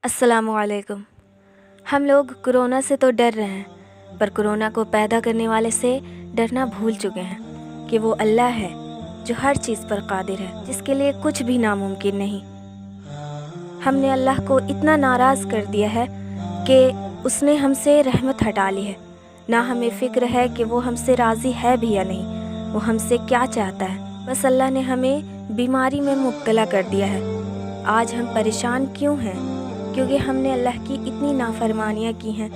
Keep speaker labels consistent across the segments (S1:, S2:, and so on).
S1: अस्सलामु अलैकुम। हम लोग कोरोना से तो डर रहे हैं, पर कोरोना को पैदा करने वाले से डरना भूल चुके हैं कि वो अल्लाह है जो हर चीज़ पर कादिर है, जिसके लिए कुछ भी नामुमकिन नहीं। हमने अल्लाह को इतना नाराज़ कर दिया है कि उसने हमसे रहमत हटा ली है। ना हमें फ़िक्र है कि वो हमसे राज़ी है भी या नहीं, वो हमसे क्या चाहता है। बस अल्लाह ने हमें बीमारी में मुब्तला कर दिया है। आज हम परेशान क्यों हैं? क्योंकि हमने अल्लाह की इतनी नाफरमानियाँ की हैं,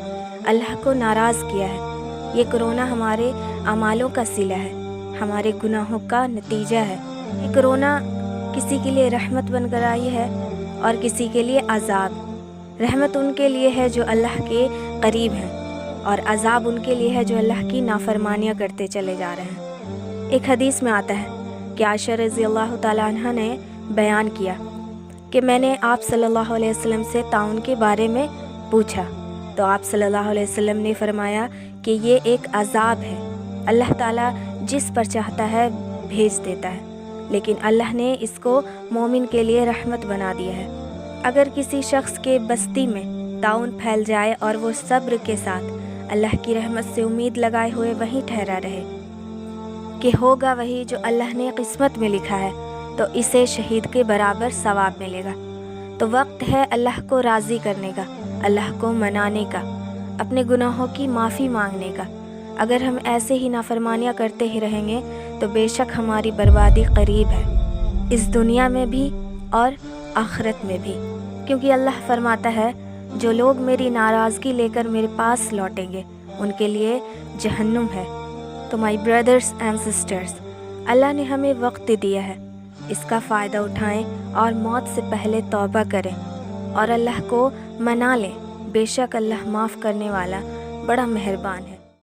S1: अल्लाह को नाराज़ किया है। ये कोरोना हमारे अमालों का सिला है, हमारे गुनाहों का नतीजा है। ये कोरोना किसी के लिए रहमत बनकर आई है और किसी के लिए अज़ाब। रहमत उनके लिए है जो अल्लाह के करीब हैं, और अज़ाब उनके लिए है जो अल्लाह की नाफरमानियाँ करते चले जा रहे हैं। एक हदीस में आता है कि आयशा रज़ियल्लाहु ताला अन्हा ने बयान किया कि मैंने आप सल्लल्लाहु अलैहि वसल्लम से ताउन के बारे में पूछा, तो आप सल्लल्लाहु अलैहि वसल्लम ने फरमाया कि ये एक अज़ाब है। अल्लाह ताला जिस पर चाहता है भेज देता है, लेकिन अल्लाह ने इसको मोमिन के लिए रहमत बना दिया है। अगर किसी शख्स के बस्ती में ताउन फैल जाए और वो सब्र के साथ अल्लाह की रहमत से उम्मीद लगाए हुए वहीं ठहरा रहे कि होगा वही जो अल्लाह ने किस्मत में लिखा है, तो इसे शहीद के बराबर सवाब मिलेगा। तो वक्त है अल्लाह को राज़ी करने का, अल्लाह को मनाने का, अपने गुनाहों की माफ़ी मांगने का। अगर हम ऐसे ही नाफरमानियाँ करते ही रहेंगे तो बेशक हमारी बर्बादी करीब है, इस दुनिया में भी और आखिरत में भी। क्योंकि अल्लाह फरमाता है, जो लोग मेरी नाराज़गी लेकर मेरे पास लौटेंगे उनके लिए जहन्नुम है। तो माय ब्रदर्स एंड सिस्टर्स, अल्लाह ने हमें वक्त दिया है, इसका फ़ायदा उठाएं और मौत से पहले तौबा करें और अल्लाह को मना लें। बेशक अल्लाह माफ़ करने वाला बड़ा मेहरबान है।